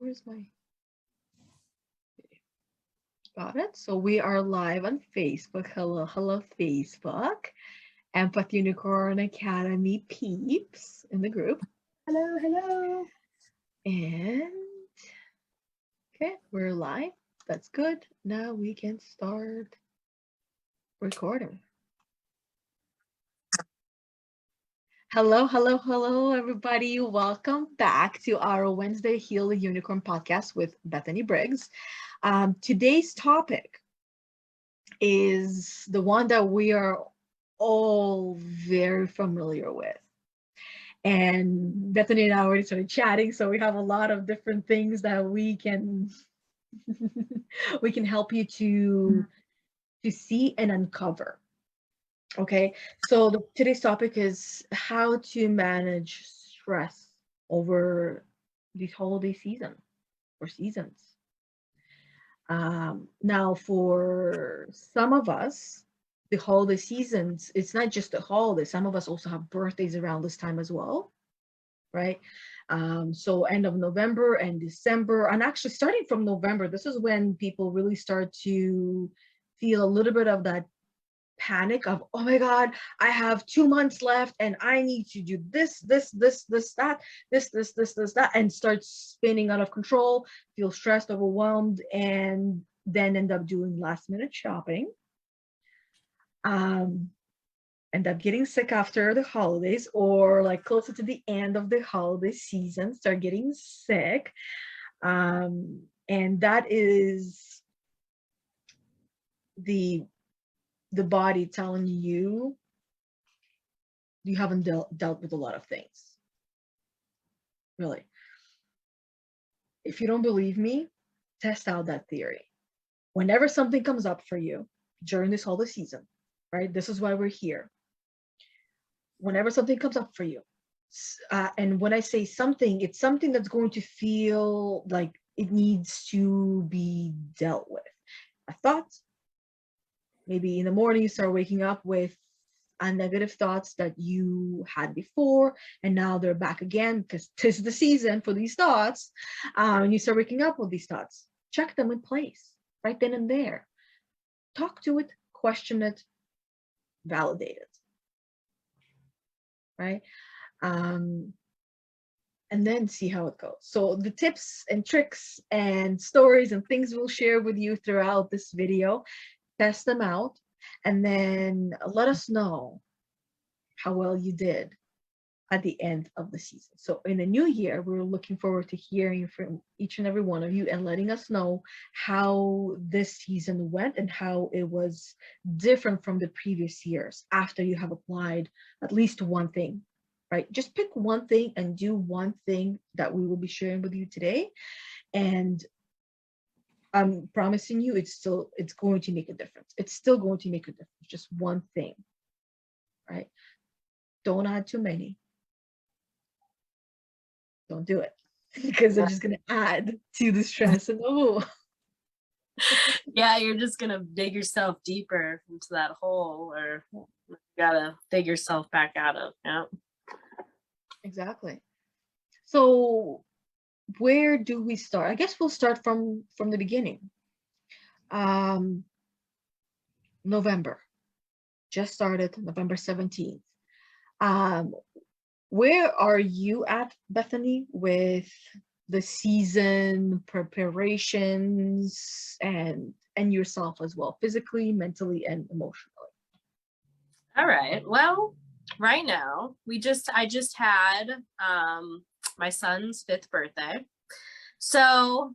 Where's my... Got it. So we are live on Facebook. Hello, Facebook. Empath Unicorn Academy peeps in the group. Hello. And okay, we're live. That's good. Now we can start recording. Hello, everybody. Welcome back to our Wednesday Heal the Unicorn podcast with Bethany Briggs. Today's topic is the one that we are all very familiar with. And Bethany and I already started chatting, so we have a lot of different things that we can we can help you to see and uncover. Okay, so today's topic is how to manage stress over the holiday season or seasons. Now, for some of us, the holiday seasons, it's not just the holidays. Some of us also have birthdays around this time as well, right? So end of November and December, and actually starting from November, this is when people really start to feel a little bit of that panic of, oh my God, I have 2 months left and I need to do this, that, and start spinning out of control, feel stressed, overwhelmed, and then end up doing last minute shopping. End up getting sick after the holidays, or like closer to the end of the holiday season, start getting sick. And that is the body telling you haven't dealt with a lot of things. Really. If you don't believe me, test out that theory. Whenever something comes up for you during this holiday season, right? This is why we're here. Whenever something comes up for you, and when I say something, it's something that's going to feel like it needs to be dealt with. A thought, maybe in the morning you start waking up with negative thoughts that you had before, and now they're back again because 'tis the season for these thoughts. And you start waking up with these thoughts. Check them in place right then and there. Talk to it, question it, validate it, right? And then see how it goes. So the tips and tricks and stories and things we'll share with you throughout this video, test them out, and then let us know how well you did at the end of the season. So in the new year, we're looking forward to hearing from each and every one of you and letting us know how this season went and how it was different from the previous years after you have applied at least one thing, right? Just pick one thing and do one thing that we will be sharing with you today. And I'm promising you, it's going to make a difference. It's still going to make a difference. Just one thing, right? Don't add too many. Don't do it because they're just going to add to the stress and Yeah, you're just gonna dig yourself deeper into that hole, or you gotta dig yourself back out of. Yeah, exactly. So where do we start? I guess we'll start from the beginning. November just started, November 17th. Where are you at, Bethany, with the season preparations and yourself as well, physically, mentally, and emotionally? all right. Well, right now I just had my son's 5th birthday, so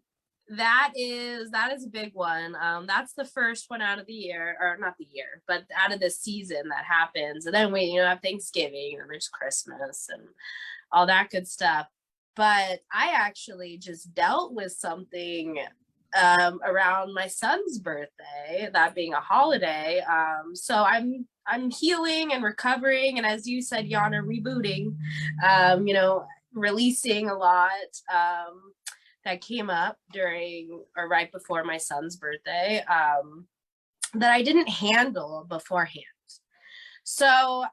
that is a big one. That's the first one out of the year, or not the year, but out of the season that happens. And then we have Thanksgiving, and there's Christmas and all that good stuff. But I actually just dealt with something around my son's birthday, that being a holiday. So I'm healing and recovering, and as you said, Yana, rebooting, releasing a lot that came up during or right before my son's birthday that I didn't handle beforehand. So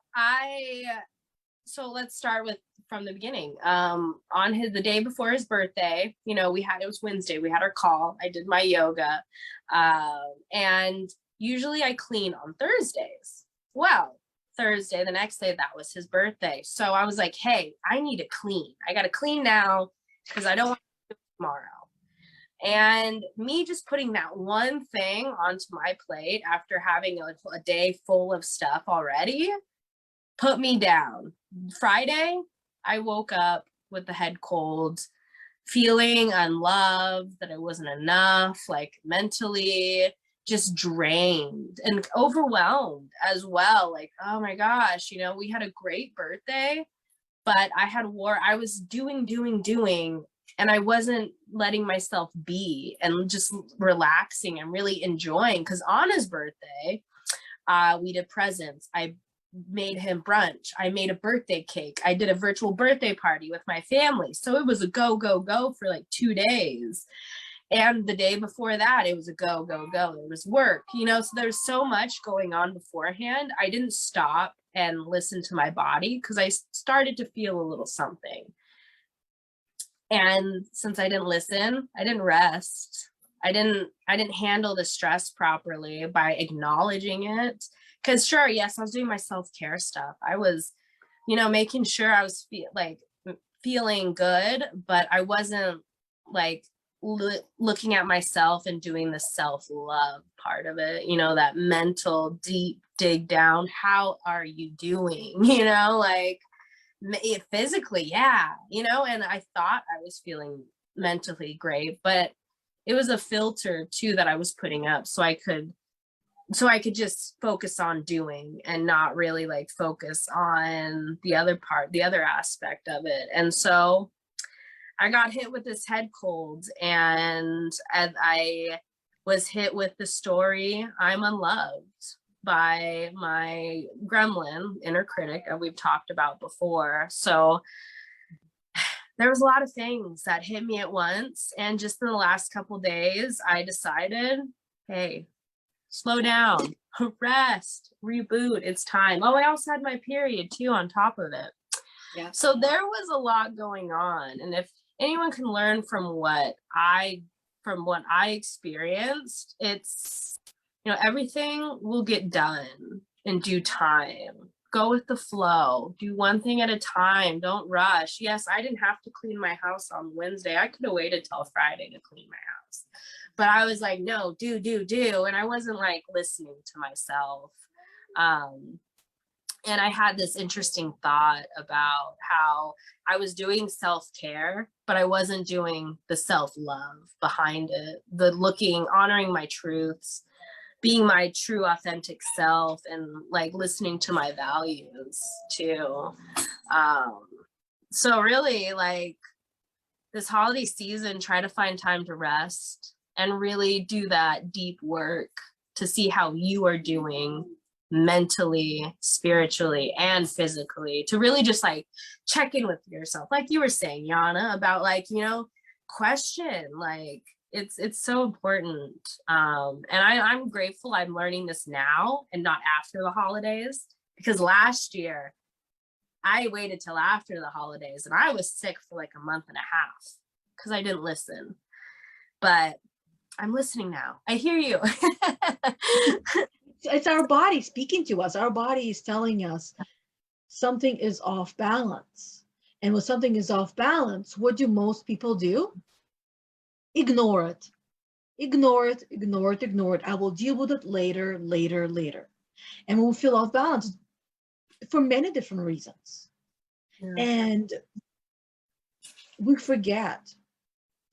let's start with from the beginning. On the day before his birthday, you know, it was Wednesday, we had our call. I did my yoga. And usually I clean on Thursdays. Well, Thursday, the next day, that was his birthday. So I was like, hey, I need to clean. I got to clean now because I don't want to do it tomorrow. And me just putting that one thing onto my plate after having a day full of stuff already put me down. Friday, I woke up with the head cold, feeling unloved, that it wasn't enough, like mentally just drained and overwhelmed as well. Like, oh my gosh, you know, we had a great birthday, but I was doing, and I wasn't letting myself be and just relaxing and really enjoying. Because on his birthday, we did presents. I made him brunch. I made a birthday cake. I did a virtual birthday party with my family. So it was a go, go, go for like 2 days. And the day before that, it was a go, go, go. It was work, you know, so there's so much going on beforehand. I didn't stop and listen to my body because I started to feel a little something. And since I didn't listen, I didn't rest. I didn't handle the stress properly by acknowledging it. Because sure, yes, I was doing my self-care stuff. I was, you know, making sure I was feeling good, but I wasn't like looking at myself and doing the self-love part of it, you know, that mental deep dig down. How are you doing? You know, like physically, yeah, you know, and I thought I was feeling mentally great, but it was a filter too that I was putting up so I could just focus on doing and not really like focus on the other aspect of it. And so I got hit with this head cold, and I was hit with the story, I'm unloved, by my gremlin, inner critic, that we've talked about before. So there was a lot of things that hit me at once. And just in the last couple of days, I decided, hey, slow down, rest, reboot, it's time. Oh, I also had my period too on top of it. Yeah. So there was a lot going on. And if anyone can learn from what I experienced, it's, you know, everything will get done in due time. Go with the flow, do one thing at a time, don't rush. Yes, I didn't have to clean my house on Wednesday. I could have waited till Friday to clean my house. But I was like, no, do. And I wasn't like listening to myself. And I had this interesting thought about how I was doing self-care, but I wasn't doing the self-love behind it, honoring my truths, being my true authentic self, and like listening to my values too. So really, like, this holiday season, try to find time to rest and really do that deep work to see how you are doing mentally, spiritually, and physically, to really just like check in with yourself, like you were saying, Yana, about like, you know, question, like it's so important. And I'm grateful I'm learning this now and not after the holidays, because last year I waited till after the holidays and I was sick for like a month and a half because I didn't listen. But I'm listening now. I hear you. It's our body speaking to us. Our body is telling us something is off balance. And when something is off balance, what do most people do? Ignore it. Ignore it. I will deal with it later. And when we feel off balance, for many different reasons. Yeah. And we forget.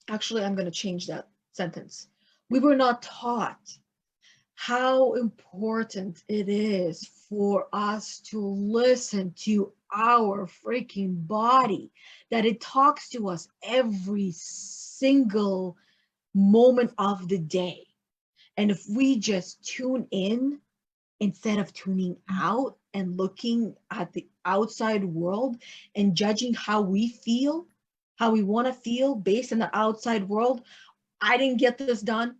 Actually, I'm going to change that sentence. We were not taught how important it is for us to listen to our freaking body, that it talks to us every single moment of the day. And if we just tune in instead of tuning out and looking at the outside world and judging how we feel, how we want to feel based on the outside world, I didn't get this done,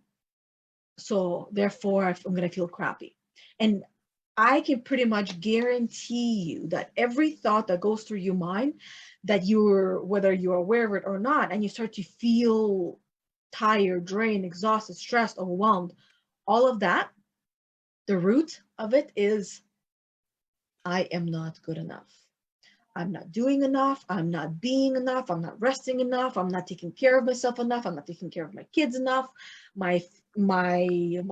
so therefore I'm going to feel crappy. And I can pretty much guarantee you that every thought that goes through your mind, that whether you're aware of it or not, and you start to feel tired, drained, exhausted, stressed, overwhelmed, all of that, the root of it is, I am not good enough. I'm not doing enough. I'm not being enough. I'm not resting enough. I'm not taking care of myself enough. I'm not taking care of my kids enough. My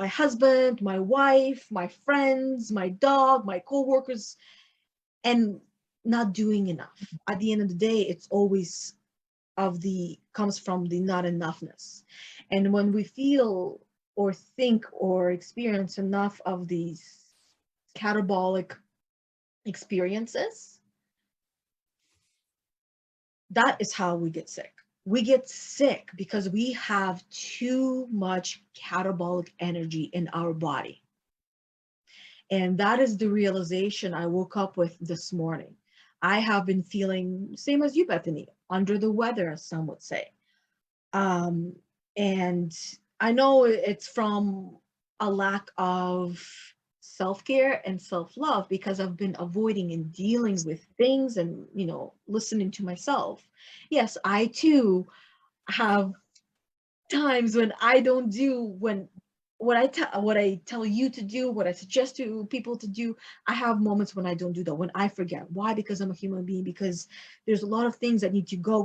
husband, my wife, my friends, my dog, my coworkers, and not doing enough. At the end of the day, it's always comes from the not enoughness. And when we feel or think or experience enough of these catabolic experiences, that is how we get sick. We get sick because we have too much catabolic energy in our body. And that is the realization I woke up with this morning. I have been feeling, same as you, Bethany, under the weather, as some would say. And I know it's from a lack of self-care and self-love, because I've been avoiding and dealing with things and, listening to myself. Yes, I too have times when I don't do what I tell you to do, what I suggest to people to do. I have moments when I don't do that, when I forget. Why? Because I'm a human being, because there's a lot of things that need to go,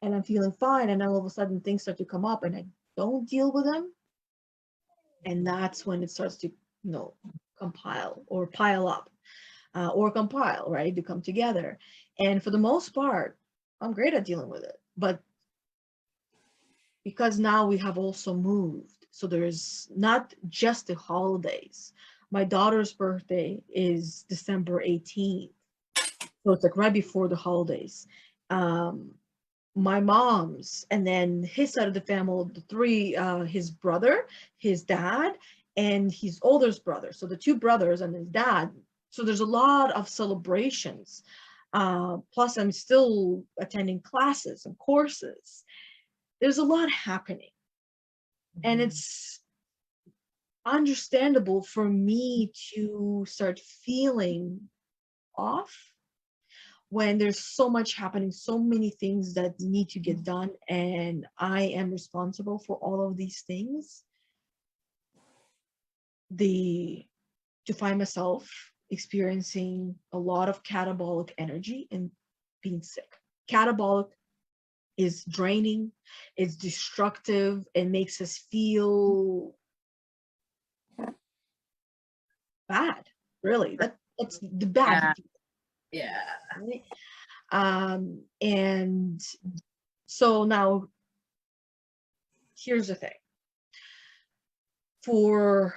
and I'm feeling fine, and then all of a sudden things start to come up and I don't deal with them. And that's when it starts to, compile or pile up, or compile, right? To come together. And for the most part, I'm great at dealing with it. But because now we have also moved, so there's not just the holidays. My daughter's birthday is December 18th. So it's like right before the holidays. My mom's, and then his side of the family, the three, his brother, his dad, and his oldest brother. So the two brothers and his dad. So there's a lot of celebrations. Plus, I'm still attending classes and courses. There's a lot happening. And it's understandable for me to start feeling off when there's so much happening, so many things that need to get done, and I am responsible for all of these things. To find myself experiencing a lot of catabolic energy and being sick. Catabolic is draining, it's destructive, it makes us feel bad, really. That's the bad. Yeah. Right? And so now here's the thing. For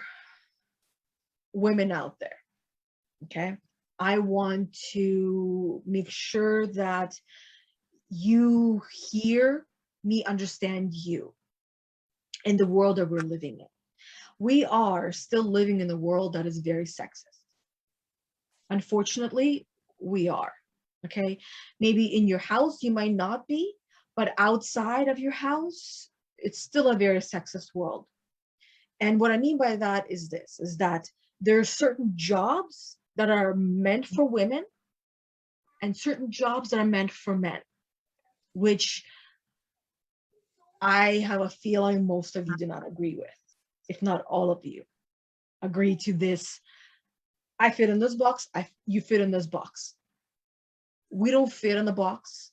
women out there, okay, I want to make sure that you hear me understand you in the world that we're living in. We are still living in a world that is very sexist. Unfortunately, we are. Okay, maybe in your house you might not be, but outside of your house, it's still a very sexist world. And what I mean by that is this, is that there are certain jobs that are meant for women and certain jobs that are meant for men, which I have a feeling most of you do not agree with, if not all of you agree to this. I fit in this box, you fit in this box. We don't fit in the box.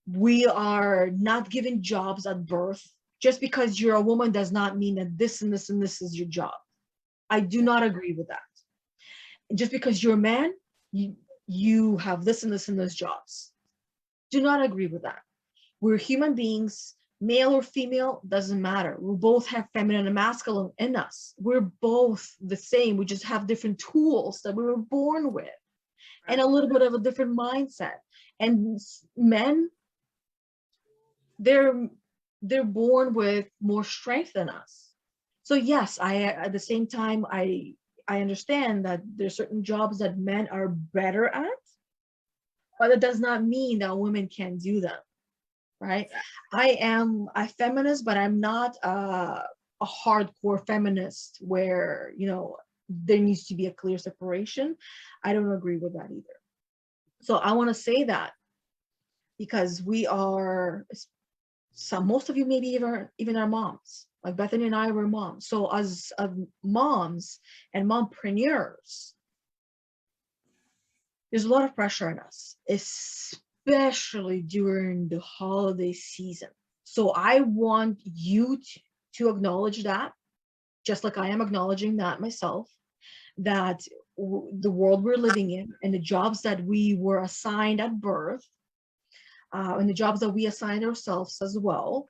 We are not given jobs at birth. Just because you're a woman does not mean that this and this and this is your job. I do not agree with that. Just because you're a man, you have this and this and those jobs. Do not agree with that. We're human beings, male or female, doesn't matter. We both have feminine and masculine in us. We're both the same. We just have different tools that we were born with, and a little bit of a different mindset. And men, they're born with more strength than us. So yes, at the same time, I understand that there's certain jobs that men are better at, but it does not mean that women can't do them, right? I am a feminist, but I'm not a hardcore feminist where, there needs to be a clear separation. I don't agree with that either. So I want to say that because we are, most of you maybe even are moms. Like Bethany and I were moms. So as moms and mompreneurs, there's a lot of pressure on us, especially during the holiday season. So I want you to acknowledge that, just like I am acknowledging that myself, that the world we're living in and the jobs that we were assigned at birth, and the jobs that we assigned ourselves as well.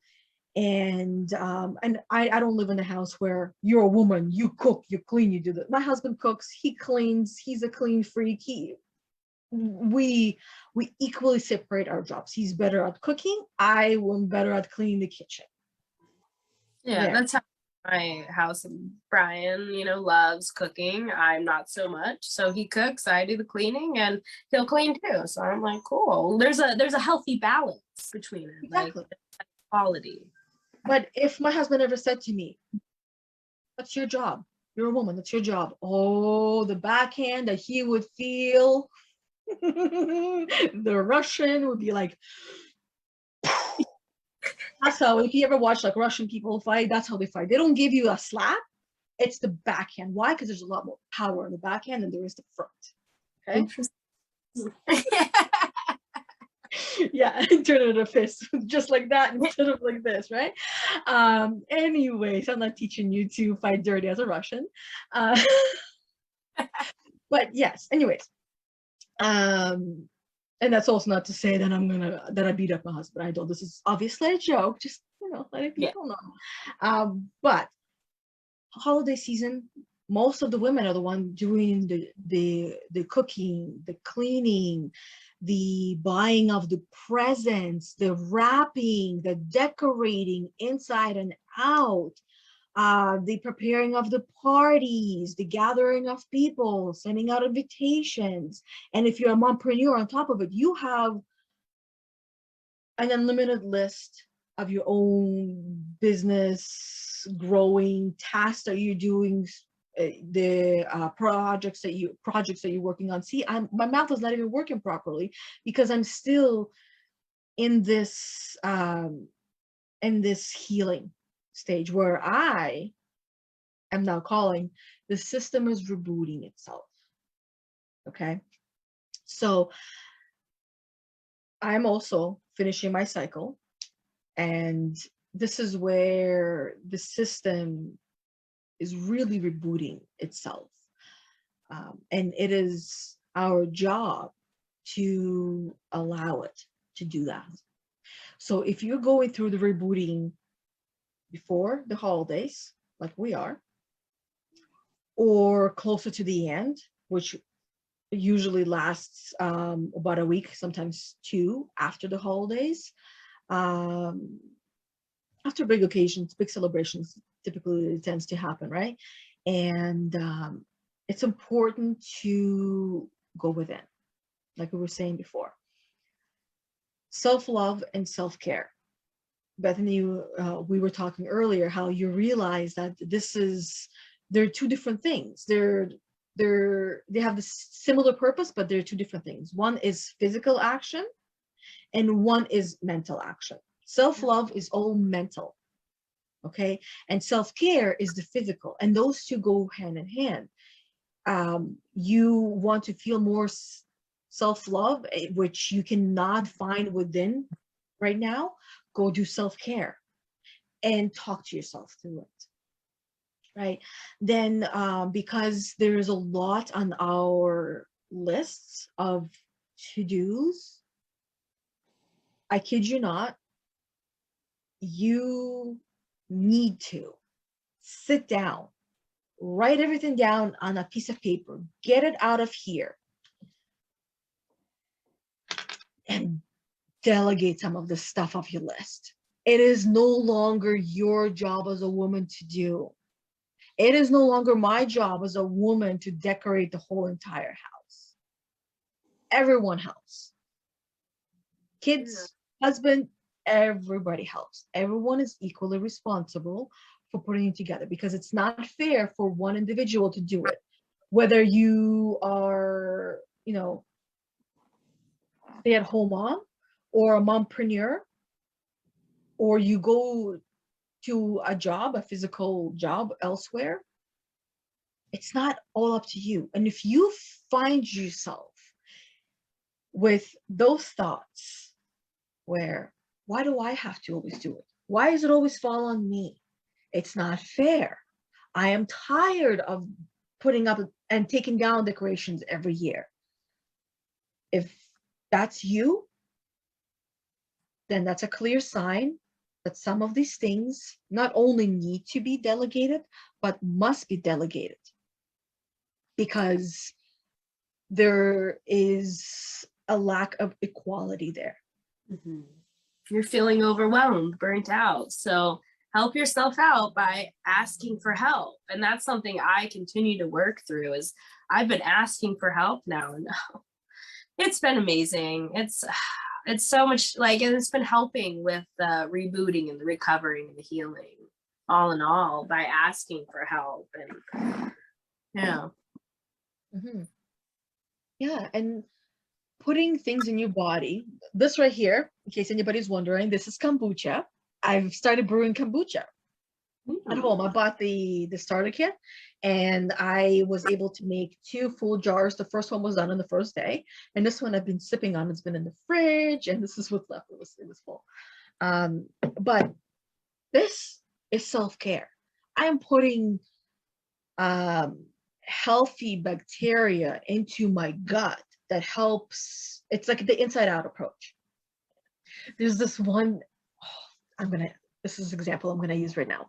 And I don't live in a house where you're a woman, you cook, you clean, you do that. My husband cooks, he cleans, he's a clean freak. We equally separate our jobs. He's better at cooking, I am better at cleaning the kitchen. Yeah, There. that's how my house. Brian, loves cooking. I'm not so much. So he cooks, I do the cleaning, and he'll clean too. So I'm like, cool. There's a healthy balance between it, Exactly. like quality. But if my husband ever said to me, "What's your job? You're a woman. That's your job." Oh, the backhand that he would feel. The Russian would be like, that's how, if you ever watch like Russian people fight, that's how they fight. They don't give you a slap, it's the backhand. Why? Because there's a lot more power in the backhand than there is the front. Okay. Interesting. Yeah, turn it into a fist, just like that instead of like this, right? Anyways, I'm not teaching you to fight dirty as a Russian. But yes, anyways. And that's also not to say that that I beat up my husband. I don't. This is obviously a joke, just letting people know. But holiday season, most of the women are the one doing the cooking, the cleaning, the buying of the presents, the wrapping, the decorating inside and out, the preparing of the parties, the gathering of people, sending out invitations. And if you're a mompreneur on top of it, you have an unlimited list of your own business growing tasks that you're doing, the projects that you're working on. See, my mouth is not even working properly because I'm still in this healing stage where I am now calling the system is rebooting itself. Okay, so I'm also finishing my cycle, and this is where the system is really rebooting itself, and it is our job to allow it to do that. So if you're going through the rebooting before the holidays, like we are, or closer to the end, which usually lasts about a week, sometimes two after the holidays, after big occasions, big celebrations, typically it tends to happen, right? And it's important to go within, like we were saying before. Self-love and self-care. Bethany, we were talking earlier how you realize that they're two different things. They have the similar purpose, but they're two different things. One is physical action and one is mental action. Self-love is all mental, okay? And self-care is the physical, and those two go hand in hand. You want to feel more self-love, which you cannot find within right now, go do self-care and talk to yourself through it, right? Then because there's a lot on our lists of to-dos, I kid you not, you need to sit down, write everything down on a piece of paper, get it out of here, and delegate some of the stuff off your list. It is no longer your job as a woman to do. It is no longer my job as a woman to decorate the whole entire house. Everyone helps. Kids, husband, everybody helps. Everyone is equally responsible for putting it together because it's not fair for one individual to do it. Whether you are, stay-at-home mom or a mompreneur, or you go to a job, a physical job elsewhere, it's not all up to you. And if you find yourself with those thoughts where, why do I have to always do it? Why does it always fall on me? It's not fair. I am tired of putting up and taking down decorations every year. If that's you, then that's a clear sign that some of these things not only need to be delegated, but must be delegated, because there is a lack of equality there. Mhm. You're feeling overwhelmed, burnt out. So help yourself out by asking for help. And that's something I continue to work through. Is I've been asking for help now, and it's been amazing. It's so much, like, and it's been helping with the rebooting and the recovering and the healing, all in all, by asking for help. And yeah. Mm-hmm. Yeah, and putting things in your body. This right here, in case anybody's wondering, this is kombucha. I've started brewing kombucha at home. I bought the starter kit, and I was able to make 2 full jars. The first one was done on the first day, and this one I've been sipping on. It's been in the fridge, and this is what's left. It was full. But this is self-care. I am putting healthy bacteria into my gut that helps. It's like the inside out approach. There's this one, this is an example I'm gonna use right now.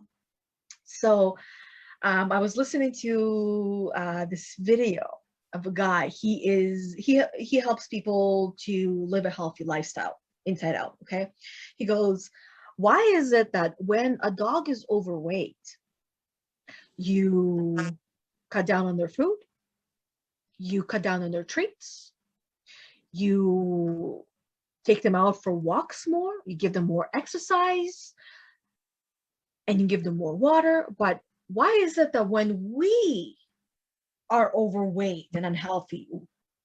So I was listening to this video of a guy. He helps people to live a healthy lifestyle inside out. Okay. He goes, why is it that when a dog is overweight, you cut down on their food, you cut down on their treats, you take them out for walks more, you give them more exercise, and you give them more water. But why is it that when we are overweight and unhealthy,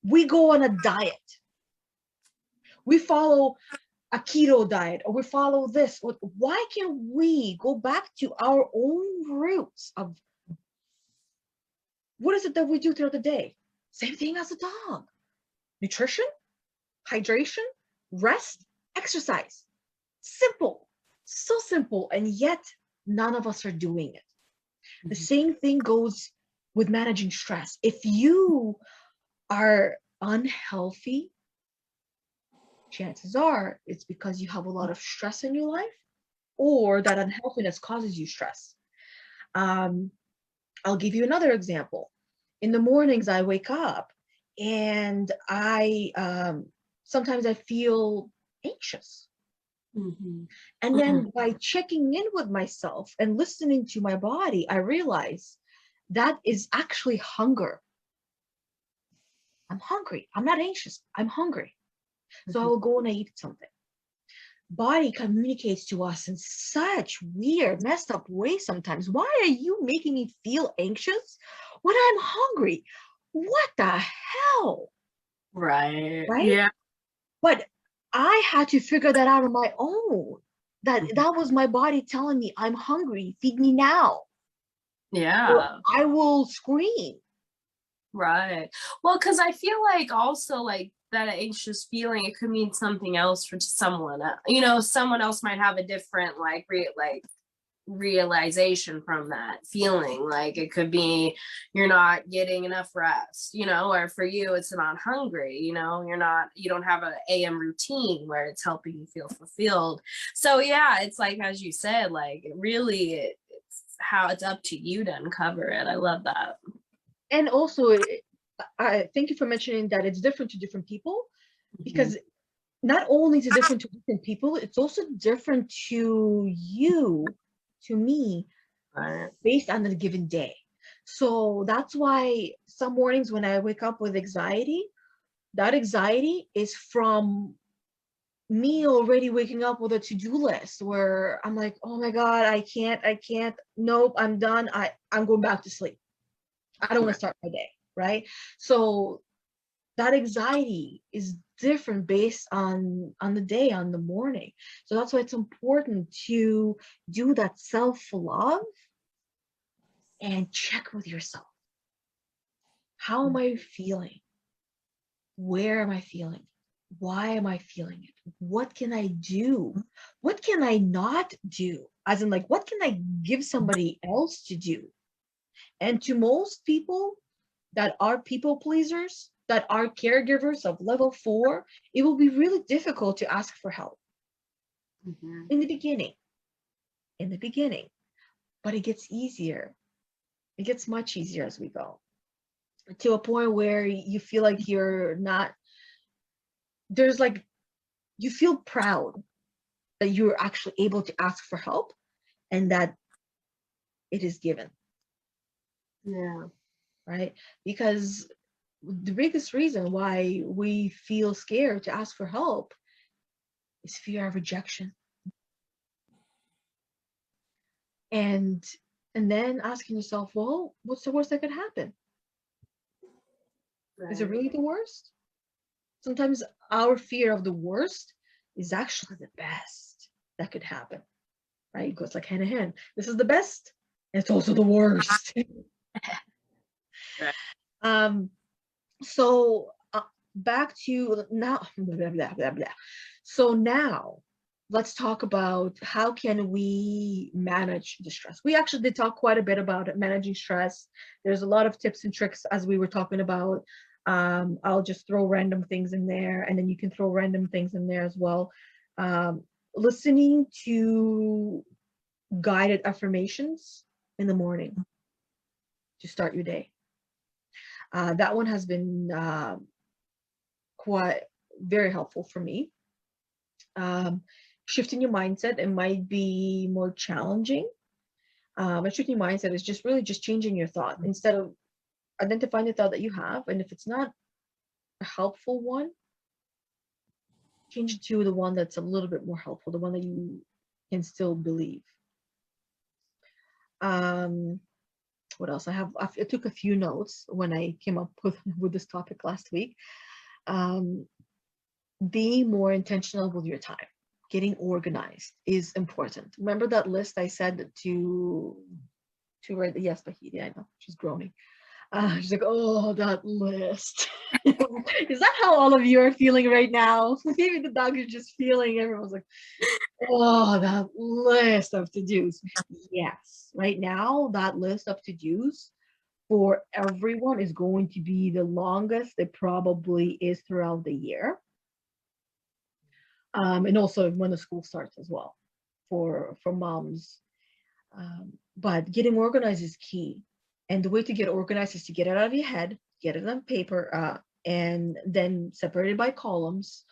we go on a diet, we follow a keto diet, or we follow this? Why can't we go back to our own roots of what is it that we do throughout the day? Same thing as a dog. Nutrition, hydration, rest, exercise. Simple, so simple, and yet none of us are doing it. The same thing goes with managing stress. If you are unhealthy, chances are it's because you have a lot of stress in your life, or that unhealthiness causes you stress. I'll give you another example. In the mornings, I wake up and sometimes I feel anxious. Mm-hmm. And then by checking in with myself and listening to my body, I realize that is actually hunger. I'm hungry. I'm not anxious. I'm hungry. So I will go and I eat something. Body communicates to us in such weird, messed up ways sometimes. Why are you making me feel anxious when I'm hungry? What the hell? Right. Right? Yeah. But I had to figure that out on my own. That was my body telling me, I'm hungry, feed me now. Yeah. Or I will scream. Right. Well, because I feel like also, like, that anxious feeling, it could mean something else for someone. Someone else might have a different realization from that feeling. Like, it could be you're not getting enough rest, or for you it's not hungry, you don't have an AM routine where it's helping you feel fulfilled. So yeah, it's like, as you said, like, it's how it's up to you to uncover it. I love that. And also, I thank you for mentioning that it's different to different people, because not only is it different to different people, it's also different to you, to me, Right. based on the given day. So that's why some mornings when I wake up with anxiety, that anxiety is from me already waking up with a to-do list where I'm like, oh my God, I can't, nope, I'm done. I'm going back to sleep. I don't want to start my day, right? So that anxiety is different based on the day, on the morning. So that's why it's important to do that self-love and check with yourself. How am I feeling? Where am I feeling? Why am I feeling it? What can I do? What can I not do? As in, like, what can I give somebody else to do? And to most people that are people pleasers, that are caregivers of level 4, it will be really difficult to ask for help in the beginning. But it gets easier. It gets much easier as we go, to a point where you feel like you're not, there's like, you feel proud that you're actually able to ask for help and that it is given. Yeah. Right? Because the biggest reason why we feel scared to ask for help is fear of rejection. And then asking yourself, well, what's the worst that could happen? Right. Is it really the worst? Sometimes our fear of the worst is actually the best that could happen. Right? It goes like hand in hand. This is the best, and it's also the worst. Right. So back to now, blah, blah, blah, blah. So now let's talk about how can we manage the stress. We actually did talk quite a bit about managing stress. There's a lot of tips and tricks as we were talking about. I'll just throw random things in there, and then you can throw random things in there as well. Listening to guided affirmations in the morning to start your day. That one has been quite very helpful for me. Shifting your mindset, it might be more challenging. But shifting your mindset is just really just changing your thought. Instead of identifying the thought that you have, and if it's not a helpful one, change it to the one that's a little bit more helpful, the one that you can still believe. What else? I took a few notes when I came up with this topic last week. Being more intentional with your time, getting organized is important. Remember that list I said to write? Yes, Bahidi, I know, she's groaning. She's like, oh, that list. Is that how all of you are feeling right now? Maybe the dog is just feeling, everyone's like, oh, that list of to-dos. Yes, right now, that list of to-dos for everyone is going to be the longest it probably is throughout the year. And also when the school starts as well for moms. But getting organized is key. And the way to get organized is to get it out of your head, get it on paper, and then separate it by columns.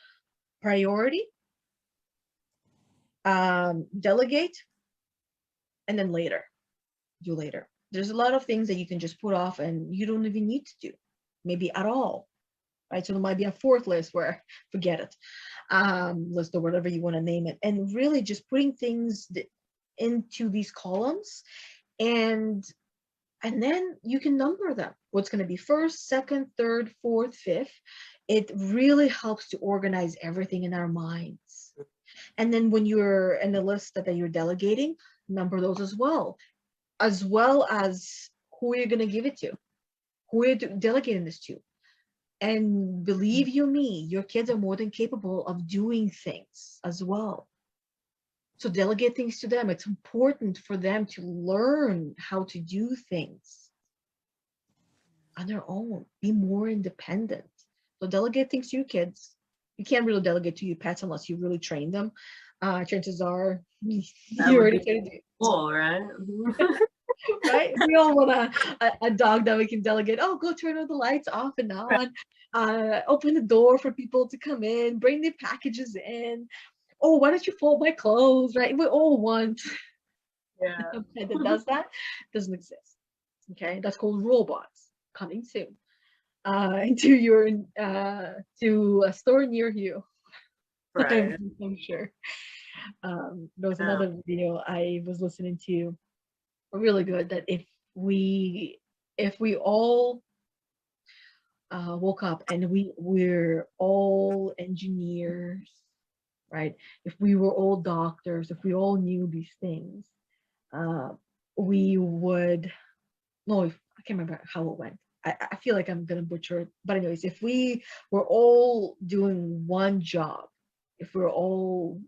Priority, delegate, and then do later. There's a lot of things that you can just put off and you don't even need to do, maybe at all. Right? So there might be a fourth list where forget it, list or whatever you want to name it, and really just putting things into these columns, and then you can number them. What's going to be first, second, third, fourth, fifth. It really helps to organize everything in our minds. And then when you're in the list that you're delegating, number those as well as who you're going to give it to, who you're delegating this to. And believe you me, your kids are more than capable of doing things as well. So delegate things to them. It's important for them to learn how to do things on their own, be more independent. So delegate things to your kids. You can't really delegate to your pets unless you really train them. Chances are you already trained it. Cool, right? Right? We all want a dog that we can delegate. Oh, go turn all the lights off and on. Open the door for people to come in, bring their packages in. Oh, why don't you fold my clothes, right? We all want a pet that does that. Doesn't exist. Okay, that's called robots, coming soon to a store near you. Right. I'm sure. There was another video I was listening to, really good, that if we all woke up and we're all engineers, right? If we were all doctors, if we all knew these things, we would, no, I can't remember how it went. I feel like I'm gonna butcher it. But anyways, if we were all doing one job, if we're all,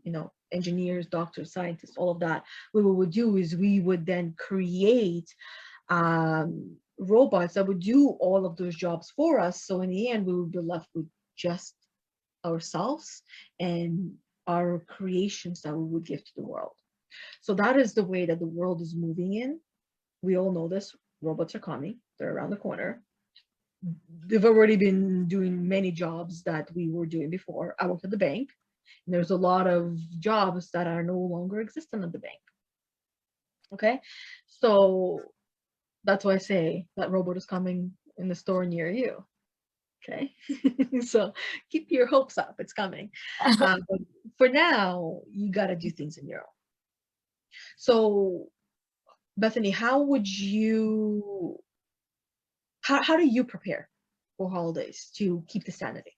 engineers, doctors, scientists, all of that, what we would do is we would then create robots that would do all of those jobs for us. So in the end, we would be left with just ourselves and our creations that we would give to the world. So that is the way that the world is moving in. We all know this. Robots are coming. They're around the corner. They've already been doing many jobs that we were doing before. I worked at the bank, and there's a lot of jobs that are no longer existent at the bank. Okay, so that's why I say that robot is coming in the store near you. Okay, so keep your hopes up. It's coming. But for now, you got to do things on your own. So, Bethany, how do you prepare for holidays to keep the sanity?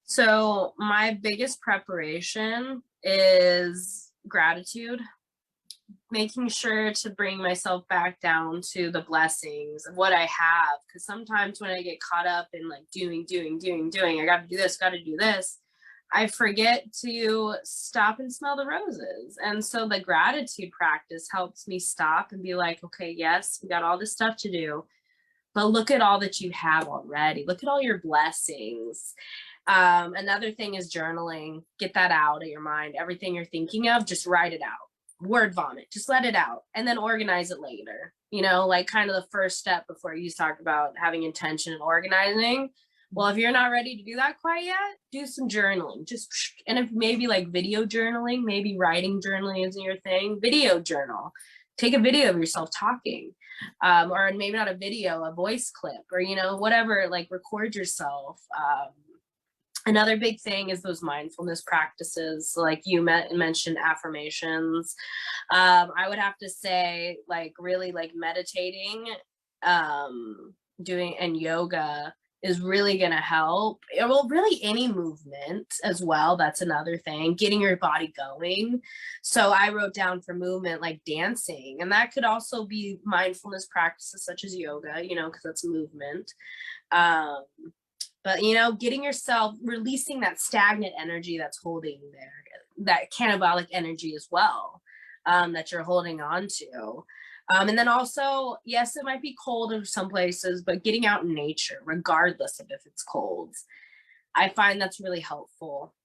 So my biggest preparation is gratitude, making sure to bring myself back down to the blessings of what I have. Because sometimes when I get caught up in like doing, I got to do this, I forget to stop and smell the roses. And so the gratitude practice helps me stop and be like, okay, yes, we got all this stuff to do, but look at all that you have already. Look at all your blessings. Another thing is journaling. Get that out of your mind. Everything you're thinking of, just write it out. Word vomit, just let it out and then organize it later. Like kind of the first step before you talk about having intention and organizing. Well, if you're not ready to do that quite yet, do some journaling. And if maybe like video journaling, maybe writing journaling isn't your thing, video journal. Take a video of yourself talking, or maybe not a video, a voice clip, or, whatever, like record yourself. Another big thing is those mindfulness practices, like you mentioned affirmations. I would have to say, like, really like meditating, doing and yoga is really going to help. Well, really any movement as well. That's another thing, getting your body going. So I wrote down for movement, like dancing, and that could also be mindfulness practices such as yoga, because that's movement. But, getting yourself, releasing that stagnant energy that's holding there, that catabolic energy as well, that you're holding on to. And then also, yes, it might be cold in some places, but getting out in nature, regardless of if it's cold, I find that's really helpful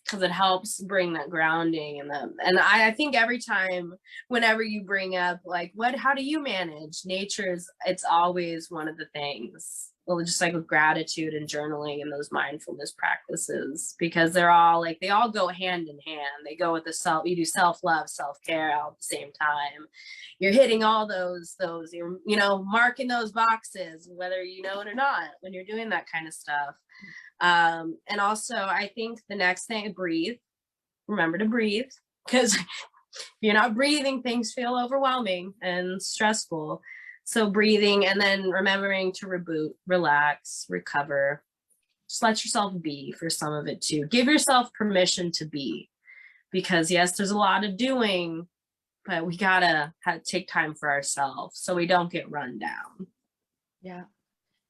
because it helps bring that grounding. And I think every time, whenever you bring up like, how do you manage nature, it's always one of the things. Well, just like with gratitude and journaling and those mindfulness practices, because they all go hand in hand. They go with you do self-love, self-care all at the same time. You're hitting all those, you're, marking those boxes, whether you know it or not, when you're doing that kind of stuff. And also I think the next thing, breathe. Remember to breathe, because if you're not breathing, things feel overwhelming and stressful. So breathing, and then remembering to reboot, relax, recover. Just let yourself be for some of it too. Give yourself permission to be, because yes, there's a lot of doing, but we gotta take time for ourselves so we don't get run down. Yeah.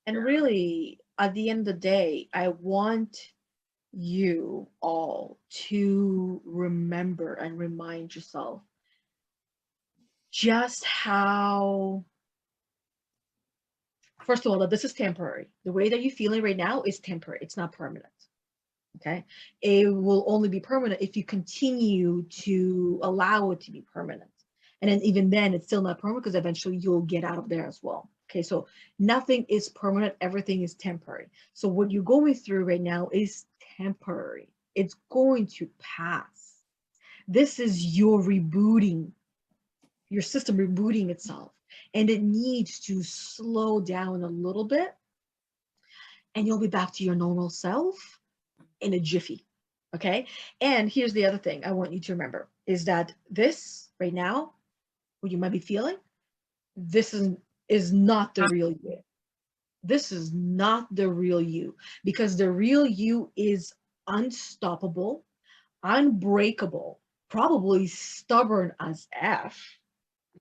And really, at the end of the day, I want you all to remember and remind yourself just how, first of all, that this is temporary. The way that you're feeling right now is temporary. It's not permanent. Okay. It will only be permanent if you continue to allow it to be permanent. And then even then, it's still not permanent because eventually you'll get out of there as well. Okay. So nothing is permanent. Everything is temporary. So what you're going through right now is temporary. It's going to pass. This is your rebooting, your system rebooting itself. And it needs to slow down a little bit, and you'll be back to your normal self in a jiffy. Okay. And here's the other thing I want you to remember is that this right now, what you might be feeling, this is not the real you. This is not the real you, because the real you is unstoppable, unbreakable, probably stubborn as F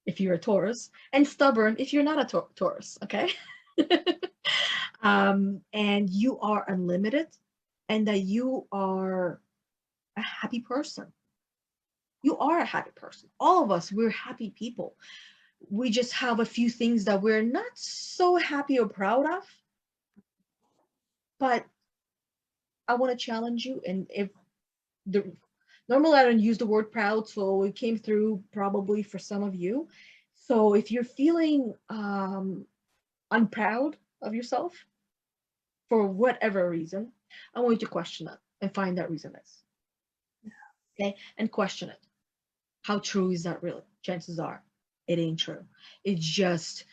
if you're a Taurus, and stubborn if you're not a Taurus, okay? And you are unlimited, and that you are a happy person. You are a happy person. All of us, we're happy people. We just have a few things that we're not so happy or proud of. But I want to challenge you. And if the normally I don't use the word proud, so it came through probably for some of you. So if you're feeling unproud of yourself for whatever reason, I want you to question it and find that reason is. Okay, and question it. How true is that really? Chances are it ain't true. It's just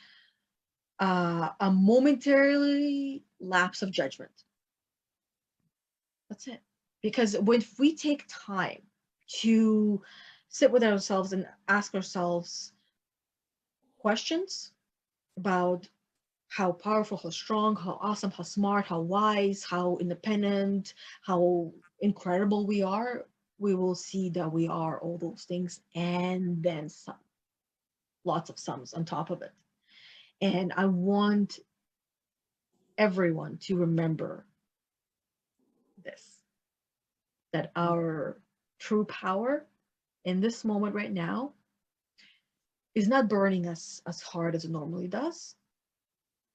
a momentarily lapse of judgment. That's it. Because when we take time to sit with ourselves and ask ourselves questions about how powerful, how strong, how awesome, how smart, how wise, how independent, how incredible we are, we will see that we are all those things and then some. Lots of sums on top of it. And I want everyone to remember this, that our true power in this moment right now is not burning us as hard as it normally does,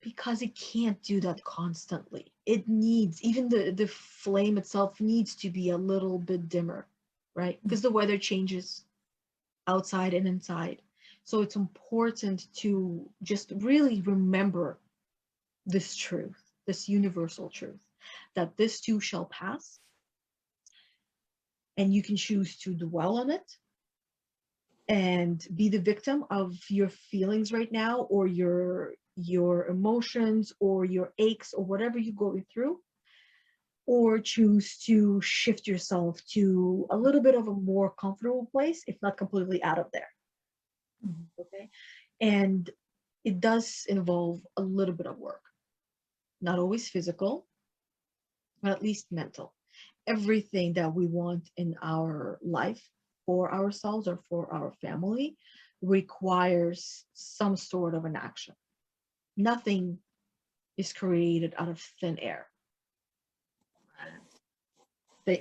because it can't do that constantly. It needs, even the flame itself needs to be a little bit dimmer, right? Because the weather changes outside and inside. So it's important to just really remember this truth, this universal truth, that this too shall pass. And you can choose to dwell on it and be the victim of your feelings right now, or your emotions or your aches or whatever you're going through, or choose to shift yourself to a little bit of a more comfortable place, if not completely out of there. Okay. And it does involve a little bit of work, not always physical, but at least mental. Everything that we want in our life for ourselves or for our family requires some sort of an action. Nothing is created out of thin air.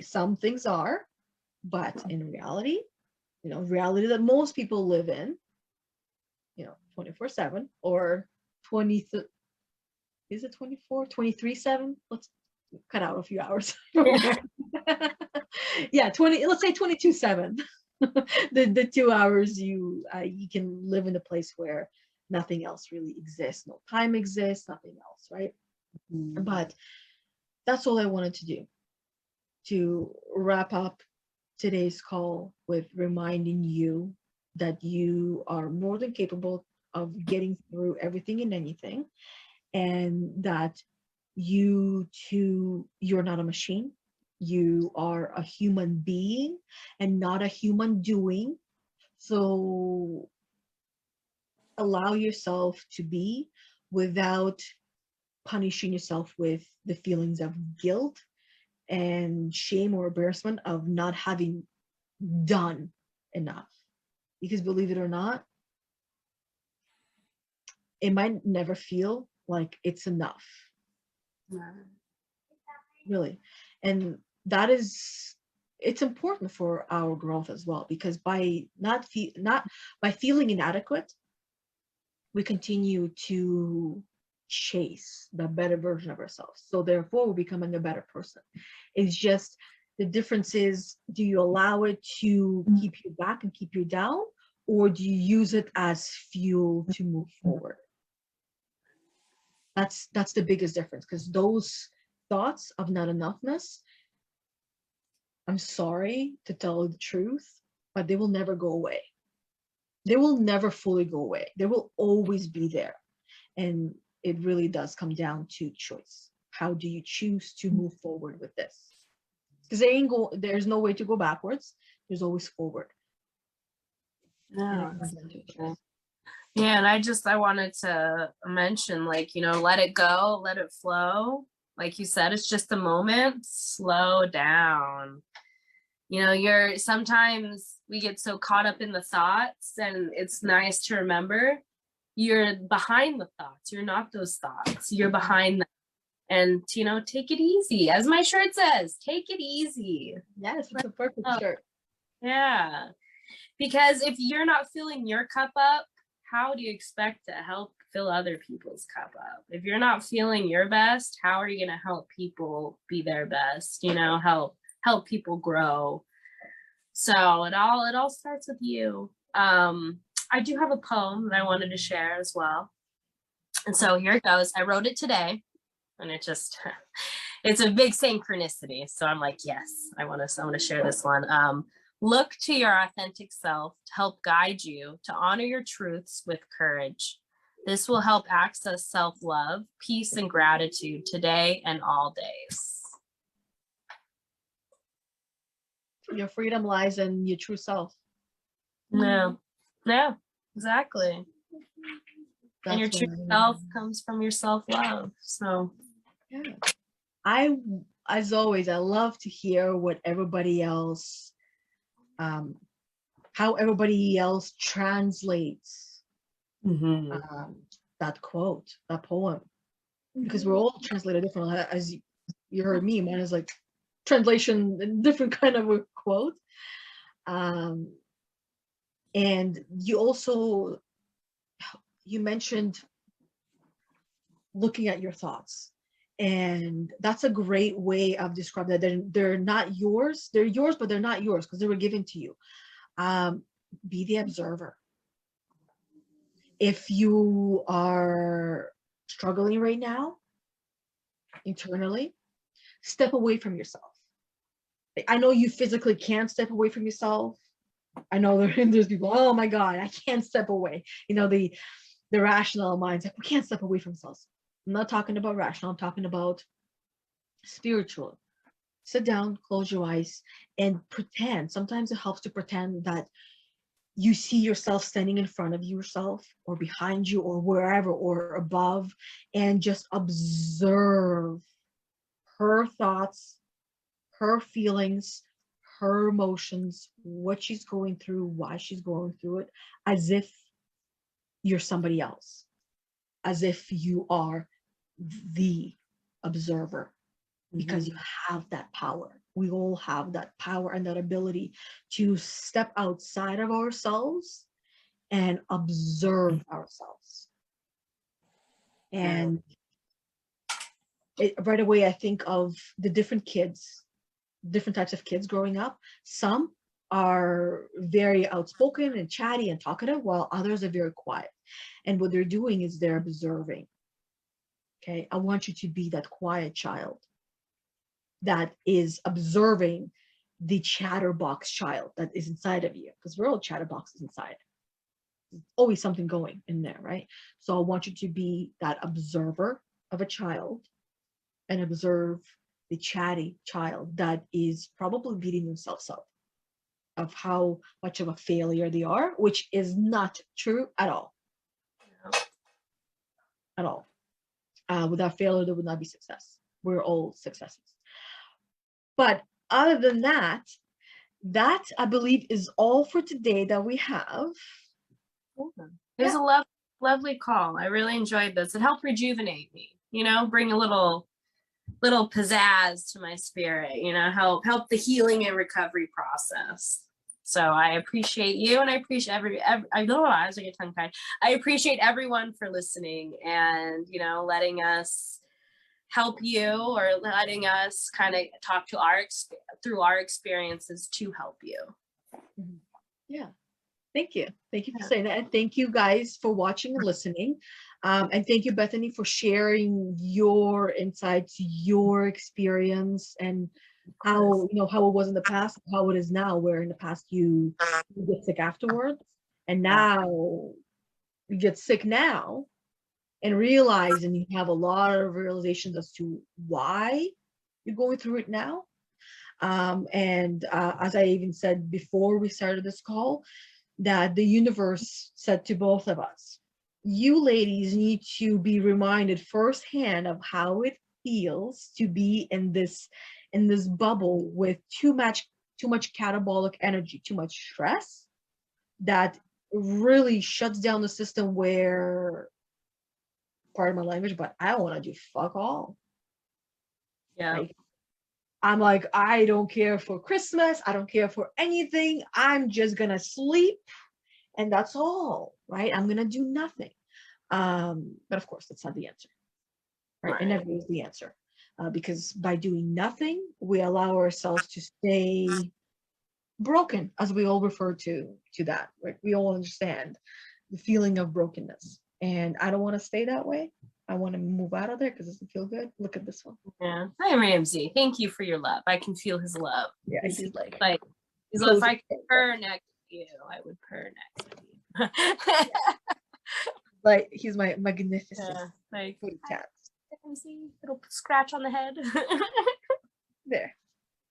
Some things are, but in reality, reality that most people live in, 24/7 or 20, is it 24, 23/7? Let's cut out a few hours from there. Yeah, 20, let's say 22/7. The 2 hours you can live in a place where nothing else really exists, no time exists, nothing else, right? But that's all I wanted to do, to wrap up today's call with reminding you that you are more than capable of getting through everything and anything, and that you too, you're not a machine. You are a human being and not a human doing. So allow yourself to be, without punishing yourself with the feelings of guilt and shame or embarrassment of not having done enough. Because believe it or not, it might never feel like it's enough. Really. And that is, it's important for our growth as well, because by not by feeling inadequate, we continue to chase the better version of ourselves. So therefore we're becoming a better person. It's just the difference is, do you allow it to keep you back and keep you down, or do you use it as fuel to move forward? That's the biggest difference, because those thoughts of not enoughness, I'm sorry to tell you the truth, but they will never go away. They will never fully go away. They will always be there. And it really does come down to choice. How do you choose to move forward with this? Because there's no way to go backwards. There's always forward. No, Yeah, and I wanted to mention, like, let it go, let it flow. Like you said, it's just a moment. Slow down. Sometimes we get so caught up in the thoughts, and it's nice to remember you're behind the thoughts. You're not those thoughts. You're behind them. And, take it easy. As my shirt says, take it easy. Yes, it's a perfect shirt. Yeah. Because if you're not filling your cup up, how do you expect to help fill other people's cup up? If you're not feeling your best, how are you going to help people be their best? Help people grow. So it all starts with you. I do have a poem that I wanted to share as well. And so here it goes. I wrote it today, and it's a big synchronicity. So I'm like, yes, I want to share this one. Look to your authentic self to help guide you to honor your truths with courage. This will help access self-love, peace, and gratitude today and all days. Your freedom lies in your true self. Yeah, exactly. And your true self comes from your self-love. So yeah, as always, I love to hear what everybody else, how everybody else translates that quote, that poem, because we're all translated differently. As you heard me, mine is like translation in different kind of a quote. And you mentioned looking at your thoughts, and that's a great way of describing that. They're not yours. They're yours, but they're not yours because they were given to you. Be the observer. If you are struggling right now internally, step away from yourself. I know you physically can't step away from yourself. I know there's people, oh my God, I can't step away. The rational mind's like, we can't step away from ourselves. I'm not talking about rational, I'm talking about spiritual. Sit down, close your eyes, and pretend. Sometimes it helps to pretend that you see yourself standing in front of yourself or behind you or wherever or above, and just observe her thoughts, her feelings, her emotions, what she's going through, why she's going through it, as if you're somebody else, as if you are the observer, because you have that power. We all have that power and that ability to step outside of ourselves and observe ourselves. And right away, I think of the different types of kids growing up. Some are very outspoken and chatty and talkative, while others are very quiet. And what they're doing is they're observing. Okay, I want you to be that quiet child that is observing the chatterbox child that is inside of you, because we're all chatterboxes inside. There's always something going in there, right? So I want you to be that observer of a child and observe the chatty child that is probably beating themselves up of how much of a failure they are, which is not true at all. At all. Without failure, there would not be success. We're all successes. But other than that I believe is all for today that we have. It was a lovely call. I really enjoyed this. It helped rejuvenate me, bring a little pizzazz to my spirit, help the healing and recovery process. So I appreciate you, and I appreciate I was like a tongue tied. I appreciate everyone for listening and, letting us help you, or letting us kind of talk to through our experiences to help you. Yeah. Thank you for saying that. And thank you guys for watching and listening. And thank you, Bethany, for sharing your insights, your experience, and how how it was in the past, how it is now, where in the past you get sick afterwards, and now you get sick now and realize, and you have a lot of realizations as to why you're going through it now. And as I even said before we started this call, that the universe said to both of us, you ladies need to be reminded firsthand of how it feels to be in this bubble with too much catabolic energy, too much stress that really shuts down the system where, pardon my language, but I don't want to do fuck all. Yeah. Like, I'm like, I don't care for Christmas. I don't care for anything. I'm just gonna sleep, and that's all, right? I'm gonna do nothing. But of course, that's not the answer, right? It never is the answer, because by doing nothing, we allow ourselves to stay broken, as we all refer to that, right? We all understand the feeling of brokenness, and I don't want to stay that way. I want to move out of there because it doesn't feel good. Look at this one. Yeah. Hi, Ramsey. Thank you for your love. I can feel his love. Yeah, he's like, he's like, if I could purr next to you, I would purr next to you. like, he's my magnificent like cat. Ramsey, little scratch on the head. There.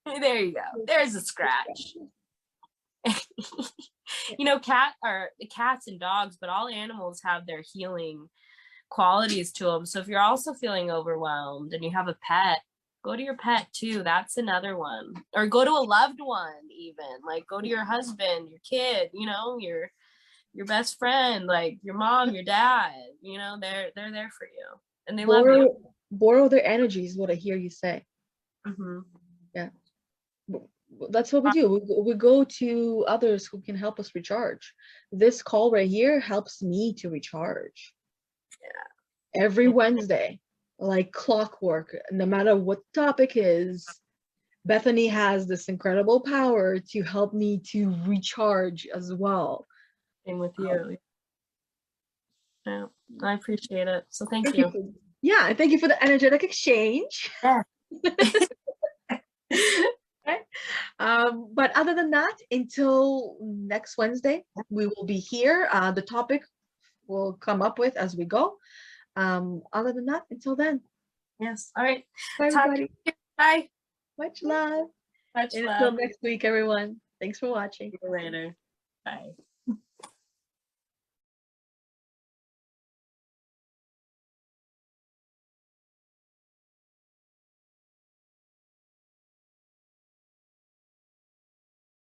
There you go. There's a scratch. You know, cats and dogs, but all animals have their healing qualities to them. So if you're also feeling overwhelmed and you have a pet, go to your pet too. That's another one. Or go to a loved one, even. Like, go to your husband, your kid, you know, your best friend, like your mom, your dad, you know, they're there for you and they love you. Borrow their energy is what I hear you say. Mm-hmm. Yeah. That's what we do. We go to others who can help us recharge. This call right here helps me to recharge. Yeah. Every Wednesday, like clockwork, no matter what the topic is, Bethany has this incredible power to help me to recharge as well. Same with you. Yeah, I appreciate it. So thank you. Yeah, and thank you for the energetic exchange. Yeah. Okay. But other than that, until next Wednesday, we will be here. The topic we'll come up with as we go. Other than that, until then. Yes. All right. Bye, everybody. Bye. Much love. Much and love. Until next week, everyone. Thanks for watching. See you later. Bye.